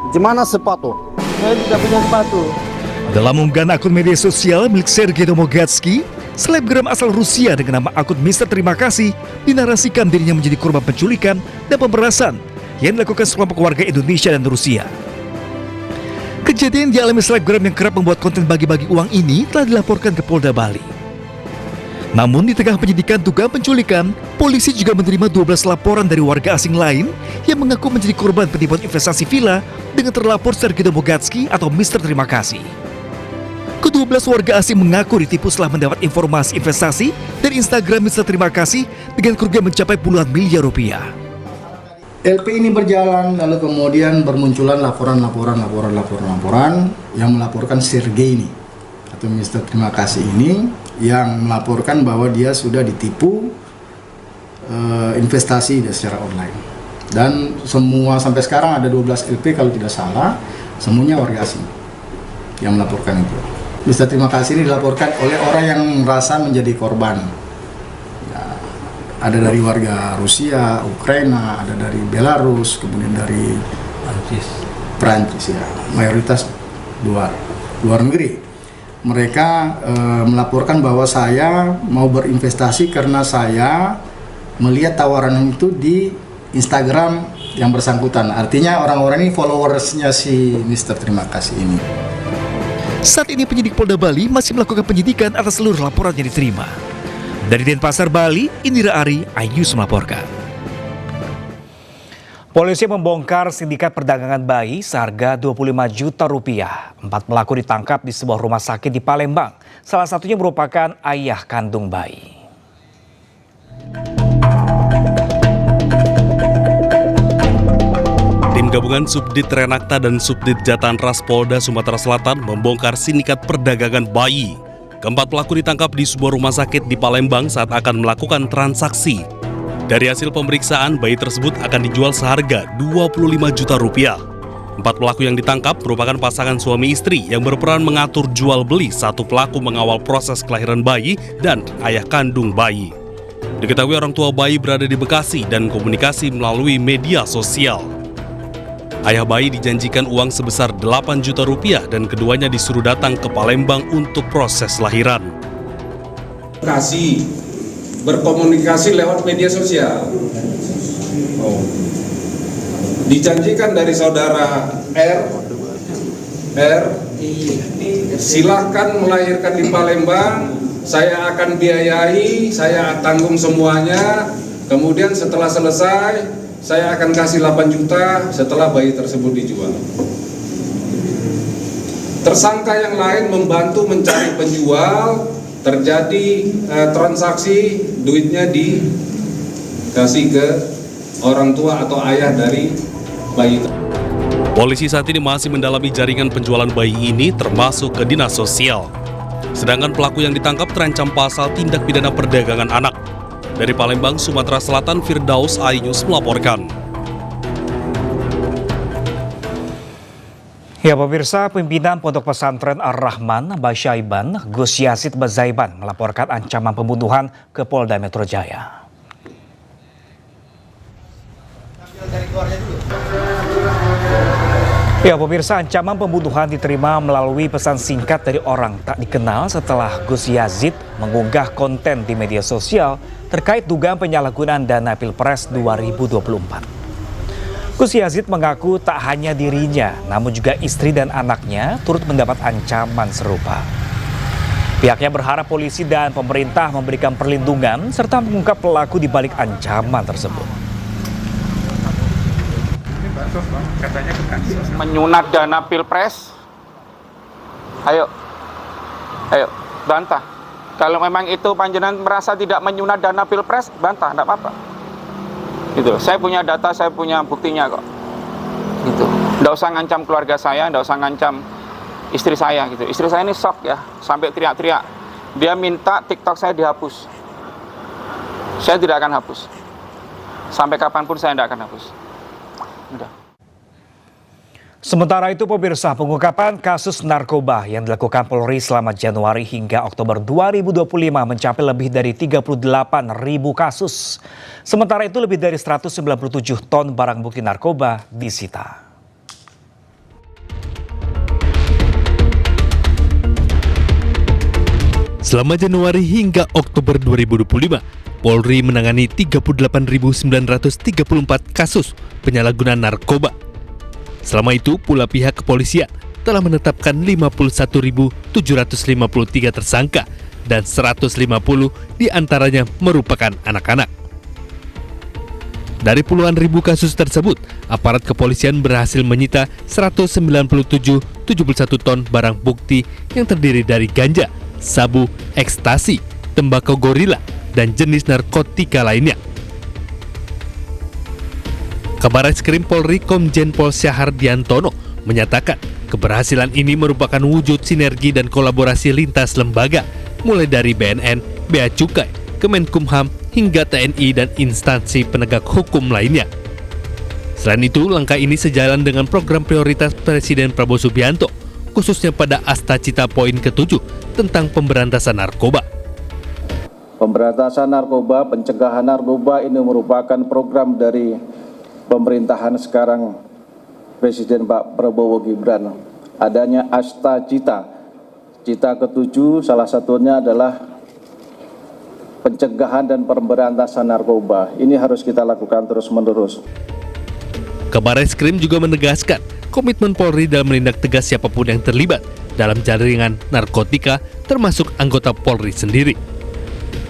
Gimana sepatu? Saya tidak punya sepatu. Dalam unggahan akun media sosial milik Sergei Domogatsky, selebgram asal Rusia dengan nama akun Mister Terima Kasih dinarasikan dirinya menjadi korban penculikan dan pemerasan yang dilakukan sekelompok warga Indonesia dan Rusia. Kejadian dialami selebgram yang kerap membuat konten bagi-bagi uang ini telah dilaporkan ke Polda Bali. Namun di tengah penyidikan dugaan penculikan, polisi juga menerima 12 laporan dari warga asing lain yang mengaku menjadi korban penipuan investasi villa dengan terlapor Sergei Domogatsky atau Mister Terima Kasih. Ke-12 warga asing mengaku ditipu setelah mendapat informasi investasi dari Instagram Mister Terima Kasih dengan kerugian mencapai puluhan miliar rupiah. LP ini berjalan, lalu kemudian bermunculan laporan yang melaporkan Sergei ini atau Mister Terima Kasih ini yang melaporkan bahwa dia sudah ditipu investasi secara online. Dan semua sampai sekarang ada 12 LP kalau tidak salah, semuanya warga asing yang melaporkan itu. Mister Terima Kasih ini dilaporkan oleh orang yang merasa menjadi korban. Ada dari warga Rusia, Ukraina, ada dari Belarus, kemudian dari Prancis ya, mayoritas luar negeri. Mereka melaporkan bahwa saya mau berinvestasi karena saya melihat tawaran itu di Instagram yang bersangkutan. Artinya orang-orang ini followersnya si Mister Terima Kasih ini. Saat ini penyidik Polda Bali masih melakukan penyidikan atas seluruh laporan yang diterima. Dari Denpasar, Bali, Indira Ari, iNews melaporkan. Polisi membongkar sindikat perdagangan bayi seharga 25 juta rupiah. 4 pelaku ditangkap di sebuah rumah sakit di Palembang. Salah satunya merupakan ayah kandung bayi. Tim gabungan Subdit Renakta dan Subdit Jatan Ras Polda Sumatera Selatan membongkar sindikat perdagangan bayi. Keempat pelaku ditangkap di sebuah rumah sakit di Palembang saat akan melakukan transaksi. Dari hasil pemeriksaan, bayi tersebut akan dijual seharga 25 juta rupiah. 4 pelaku yang ditangkap merupakan pasangan suami istri yang berperan mengatur jual beli. Satu pelaku mengawal proses kelahiran bayi dan ayah kandung bayi. Diketahui orang tua bayi berada di Bekasi dan komunikasi melalui media sosial. Ayah bayi dijanjikan uang sebesar 8 juta rupiah dan keduanya disuruh datang ke Palembang untuk proses lahiran. Berkomunikasi lewat media sosial. Dijanjikan dari saudara R, silahkan melahirkan di Palembang, saya akan biayai, saya tanggung semuanya, kemudian setelah selesai, saya akan kasih 8 juta setelah bayi tersebut dijual. Tersangka yang lain membantu mencari penjual, terjadi transaksi, duitnya dikasih ke orang tua atau ayah dari bayi. Polisi saat ini masih mendalami jaringan penjualan bayi ini termasuk ke dinas sosial. Sedangkan pelaku yang ditangkap terancam pasal tindak pidana perdagangan anak. Dari Palembang, Sumatera Selatan, Firdaus, iNews melaporkan. Ya pemirsa, pimpinan Pondok Pesantren Ar-Rahman Basyaiban, Gus Yazid Bazaiban melaporkan ancaman pembunuhan ke Polda Metro Jaya. Ya pemirsa, ancaman pembunuhan diterima melalui pesan singkat dari orang tak dikenal setelah Gus Yazid mengunggah konten di media sosial terkait dugaan penyalahgunaan dana Pilpres 2024. Gus Yazid mengaku tak hanya dirinya, namun juga istri dan anaknya turut mendapat ancaman serupa. Pihaknya berharap polisi dan pemerintah memberikan perlindungan serta mengungkap pelaku di balik ancaman tersebut. Menyunat dana Pilpres, ayo bantah. Kalau memang itu panjenengan merasa tidak menyunat dana Pilpres, bantah, tidak apa-apa. Gitu. Saya punya data, saya punya buktinya kok. Gitu. Tidak usah ngancam keluarga saya, tidak usah ngancam istri saya. Gitu. Istri saya ini shock ya, sampai teriak-teriak. Dia minta TikTok saya dihapus. Saya tidak akan hapus. Sampai kapanpun saya tidak akan hapus. Udah. Sementara itu pemirsa, pengungkapan kasus narkoba yang dilakukan Polri selama Januari hingga Oktober 2025 mencapai lebih dari 38.000 kasus. Sementara itu lebih dari 197 ton barang bukti narkoba disita. Selama Januari hingga Oktober 2025, Polri menangani 38.934 kasus penyalahgunaan narkoba. Selama itu pula pihak kepolisian telah menetapkan 51.753 tersangka dan 150 diantaranya merupakan anak-anak. Dari puluhan ribu kasus tersebut, aparat kepolisian berhasil menyita 197,71 ton barang bukti yang terdiri dari ganja, sabu, ekstasi, tembakau gorila, dan jenis narkotika lainnya. Kabarreskrim Polri Komjen Pol Syahardiantono menyatakan keberhasilan ini merupakan wujud sinergi dan kolaborasi lintas lembaga, mulai dari BNN, Bea Cukai, Kemenkumham, hingga TNI dan instansi penegak hukum lainnya. Selain itu, langkah ini sejalan dengan program prioritas Presiden Prabowo Subianto, khususnya pada Asta Cita poin ke-7 tentang pemberantasan narkoba. Pemberantasan narkoba, pencegahan narkoba ini merupakan program dari pemerintahan sekarang Presiden Pak Prabowo Gibran. Adanya Asta Cita, cita ke-7 salah satunya adalah pencegahan dan pemberantasan narkoba. Ini harus kita lakukan terus-menerus. Kabarreskrim juga menegaskan komitmen Polri dalam menindak tegas siapapun yang terlibat dalam jaringan narkotika, termasuk anggota Polri sendiri.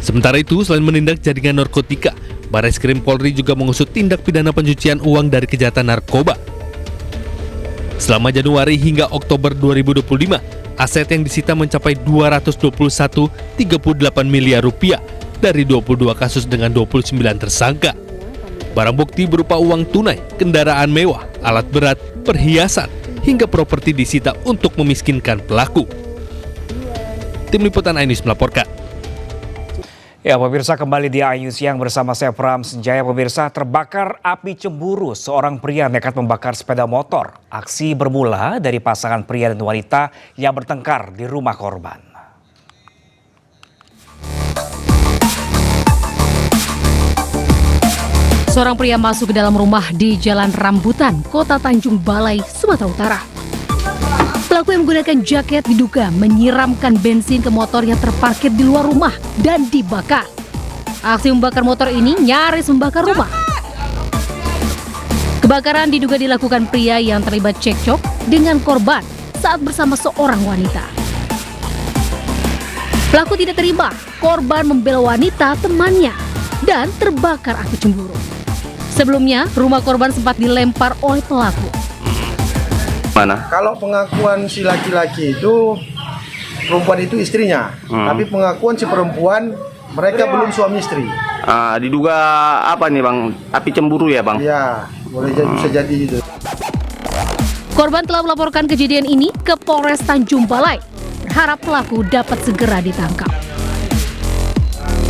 Sementara itu, selain menindak jaringan narkotika, Barreskrim Polri juga mengusut tindak pidana pencucian uang dari kejahatan narkoba. Selama Januari hingga Oktober 2025, aset yang disita mencapai 221,38 miliar rupiah dari 22 kasus dengan 29 tersangka. Barang bukti berupa uang tunai, kendaraan mewah, alat berat, perhiasan, hingga properti disita untuk memiskinkan pelaku. Tim Liputan iNews melaporkan. Ya, pemirsa, kembali di iNews Siang bersama saya Pram Senjaya. Pemirsa, terbakar api cemburu, seorang pria nekat membakar sepeda motor. Aksi bermula dari pasangan pria dan wanita yang bertengkar di rumah korban. Seorang pria masuk ke dalam rumah di Jalan Rambutan, Kota Tanjung Balai, Sumatera Utara. Pelaku yang menggunakan jaket diduga menyiramkan bensin ke motor yang terparkir di luar rumah dan dibakar. Aksi membakar motor ini nyaris membakar rumah. Kebakaran diduga dilakukan pria yang terlibat cekcok dengan korban saat bersama seorang wanita. Pelaku tidak terima, korban membela wanita temannya dan terbakar api cemburu. Sebelumnya, rumah korban sempat dilempar oleh pelaku. Mana? Kalau pengakuan si laki-laki itu, perempuan itu istrinya. Tapi pengakuan si perempuan, mereka belum suami istri. Diduga apa nih Bang? Api cemburu ya Bang? Ya, boleh jadi, bisa jadi itu. Korban telah melaporkan kejadian ini ke Polres Tanjung Balai. Berharap pelaku dapat segera ditangkap.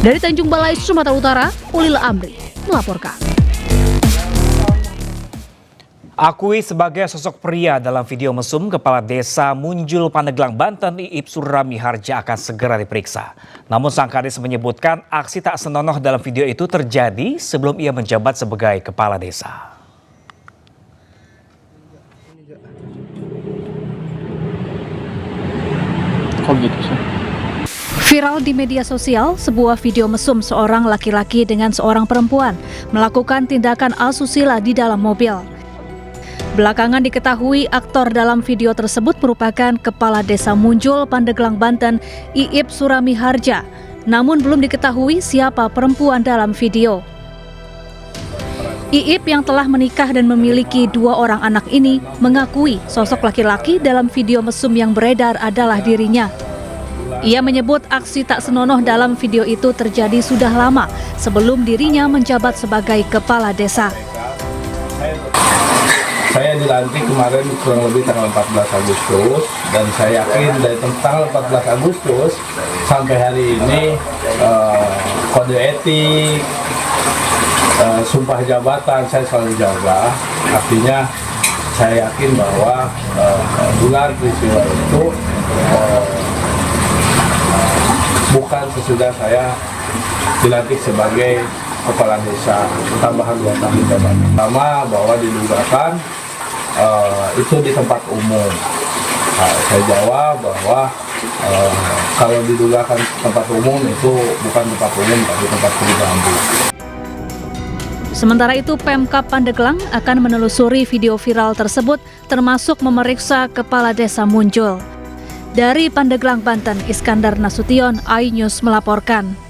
Dari Tanjung Balai, Sumatera Utara, Ulil Amri melaporkan. Akui sebagai sosok pria dalam video mesum, Kepala Desa Munjul, Pandeglang, Banten, Iip Surami Harja akan segera diperiksa. Namun sang kades menyebutkan aksi tak senonoh dalam video itu terjadi sebelum ia menjabat sebagai kepala desa. Kok gitu sih? Viral di media sosial, sebuah video mesum seorang laki-laki dengan seorang perempuan melakukan tindakan asusila di dalam mobil. Belakangan diketahui aktor dalam video tersebut merupakan Kepala Desa Munjul, Pandeglang, Banten, Iip Surami Harja. Namun belum diketahui siapa perempuan dalam video. Iip yang telah menikah dan memiliki 2 orang anak ini mengakui sosok laki-laki dalam video mesum yang beredar adalah dirinya. Ia menyebut aksi tak senonoh dalam video itu terjadi sudah lama sebelum dirinya menjabat sebagai kepala desa. Saya dilantik kemarin kurang lebih tanggal 14 Agustus dan saya yakin dari tanggal 14 Agustus sampai hari ini kode etik, sumpah jabatan saya selalu jaga. Artinya saya yakin bahwa gelar peristiwa itu bukan sesudah saya dilantik sebagai kepala desa tambahan 2 tahun jabatan. Pertama bahwa didugakan itu di tempat umum. Saya jawab bahwa kalau didugakan tempat umum itu bukan tempat umum tapi tempat pribadi. Sementara itu, Pemkab Pandeglang akan menelusuri video viral tersebut termasuk memeriksa Kepala Desa Munjul. Dari Pandeglang, Banten, Iskandar Nasution, iNews melaporkan.